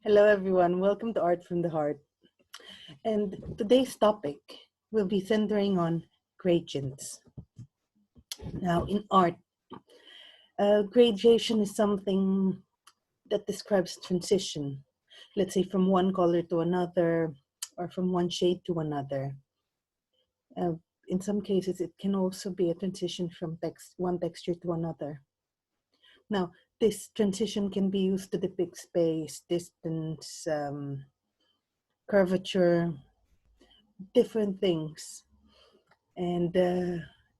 Hello, everyone. Welcome to Art from the Heart. And today's topic will be centering on gradients. Now, in art, gradation is something that describes transition, let's say from one color to another or from one shade to another. Uh, in some cases, it can also be a transition from one texture to another. Now, this transition can be used to depict space, distance, curvature, different things. And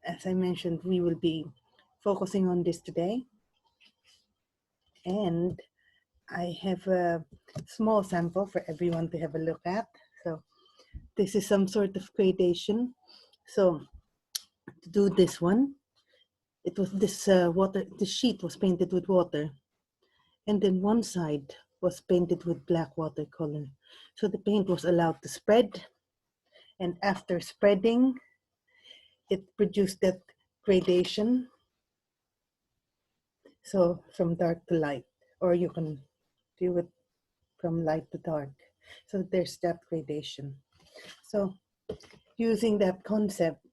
as I mentioned, we will be focusing on this today. And I have a small sample for everyone to have a look at. So this is some sort of gradation. So to do this one, it was this the sheet was painted with water. And then one side was painted with black watercolor. So the paint was allowed to spread. And after spreading, it produced that gradation. So from dark to light, or you can do it from light to dark. So there's that gradation. So using that concept,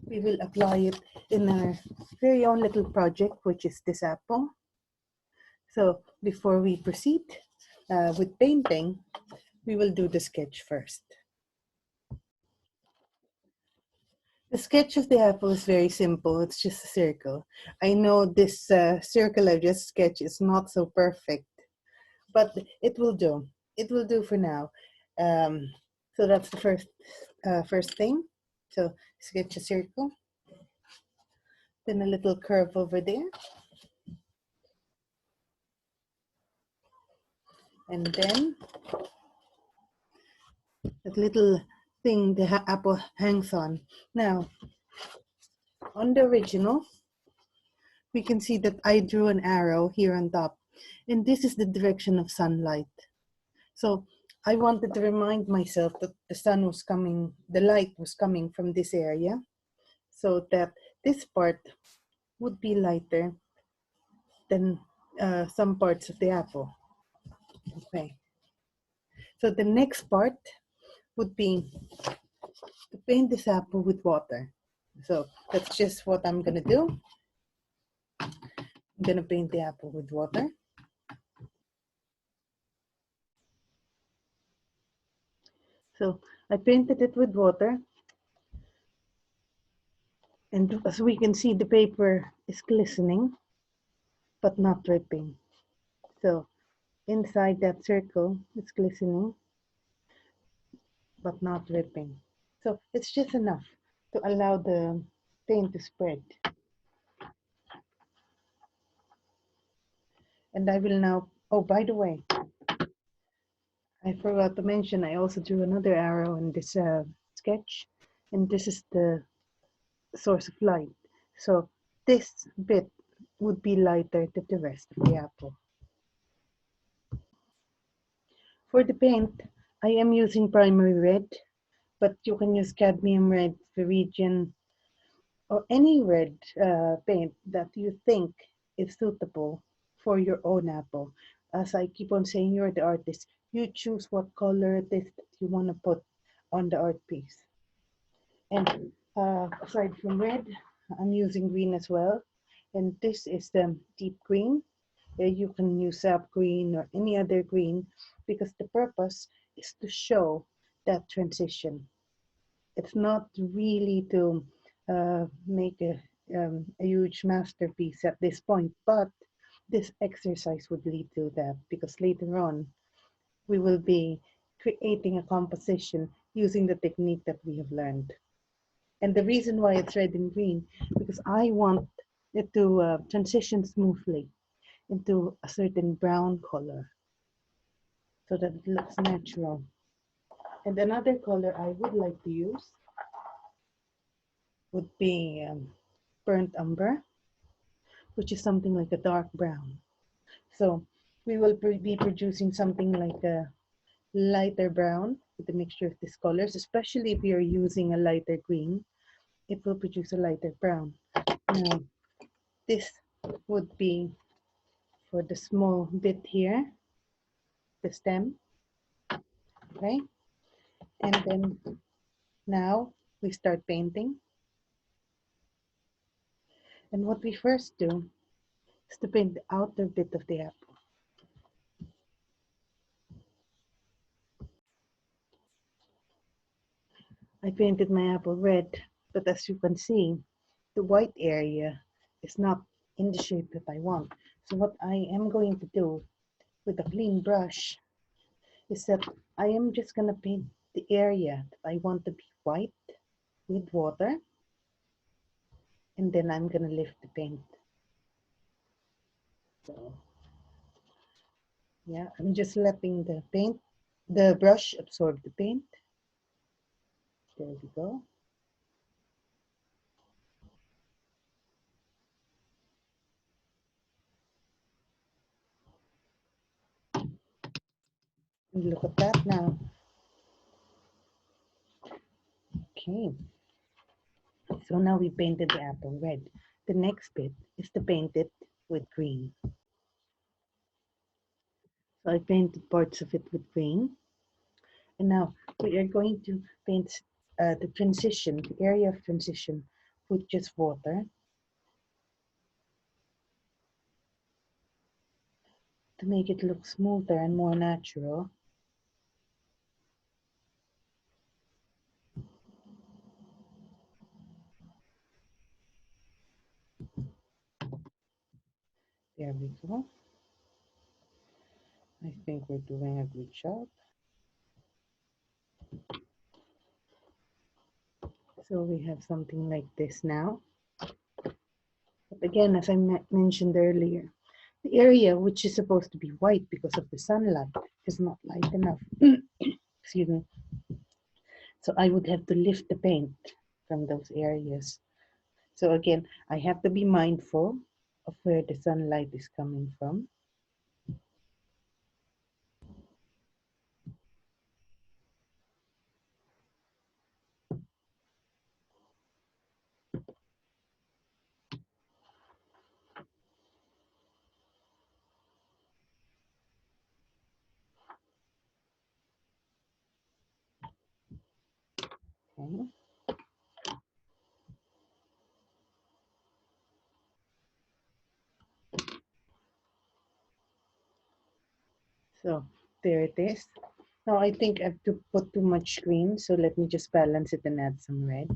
we will apply it in our very own little project, which is this apple. So before we proceed with painting, we will do the sketch first. The sketch of the apple is very simple. It's just a circle. I know this circle I just sketched is not so perfect, but it will do. It will do for now. So that's the first thing. So sketch a circle, then a little curve over there, and then that little thing the apple hangs on. Now, on the original, we can see that I drew an arrow here on top, and this is the direction of sunlight. So I wanted to remind myself that the light was coming from this area, so that this part would be lighter than some parts of the apple. Okay. So the next part would be to paint this apple with water. So that's just what I'm gonna do. I'm gonna paint the apple with water. So I painted it with water. And as we can see, the paper is glistening, but not dripping. So inside that circle, it's glistening, but not dripping. So it's just enough to allow the paint to spread. And I will now, oh, by the way, I forgot to mention, I also drew another arrow in this sketch, and this is the source of light. So this bit would be lighter than the rest of the apple. For the paint, I am using primary red, but you can use cadmium red, Viridian, or any red paint that you think is suitable for your own apple. As I keep on saying, you're the artist. You choose what color it is that you want to put on the art piece. And aside from red, I'm using green as well. And this is the deep green. You can use sap green or any other green because the purpose is to show that transition. It's not really to make a huge masterpiece at this point, but this exercise would lead to that because later on we will be creating a composition using the technique that we have learned. And the reason why it's red and green, because I want it to transition smoothly into a certain brown color so that it looks natural. And another color I would like to use would be burnt umber, which is something like a dark brown. So we will be producing something like a lighter brown with a mixture of these colors, especially if you're using a lighter green, it will produce a lighter brown. Now, this would be for the small bit here. the stem, okay? And then now we start painting. And what we first do is to paint the outer bit of the apple. I painted my apple red, but as you can see, the white area is not in the shape that I want. So what I am going to do with a clean brush is that I am just going to paint the area that I want to be white with water, and then I'm going to lift the paint. So yeah, I'm just letting the brush absorb the paint. There we go. And look at that now. Okay, so now we painted the apple red. The next bit is to paint it with green. So I painted parts of it with green. And now we are going to paint the transition, the area of transition, with just water to make it look smoother and more natural. There we go. I think we're doing a good job. So we have something like this now. But again, as I mentioned earlier, the area which is supposed to be white because of the sunlight is not light enough. Excuse me. So I would have to lift the paint from those areas. So again, I have to be mindful of where the sunlight is coming from. Okay. So there it is. Now I think I've to put too much green, so let me just balance it and add some red.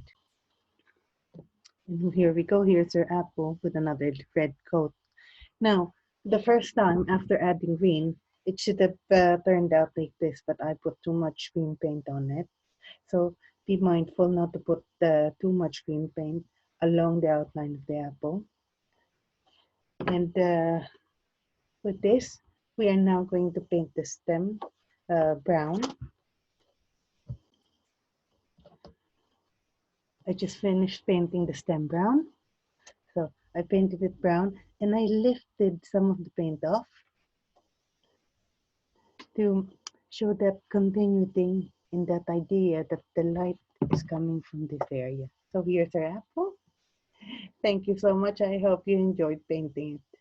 And here we go. Here's our apple with another red coat. Now, the first time after adding green, it should have turned out like this, but I put too much green paint on it. So be mindful not to put too much green paint along the outline of the apple. And with this, we are now going to paint the stem brown. I just finished painting the stem brown. So I painted it brown and I lifted some of the paint off to show that continuity in that idea that the light is coming from this area. So here's our apple. Thank you so much. I hope you enjoyed painting it.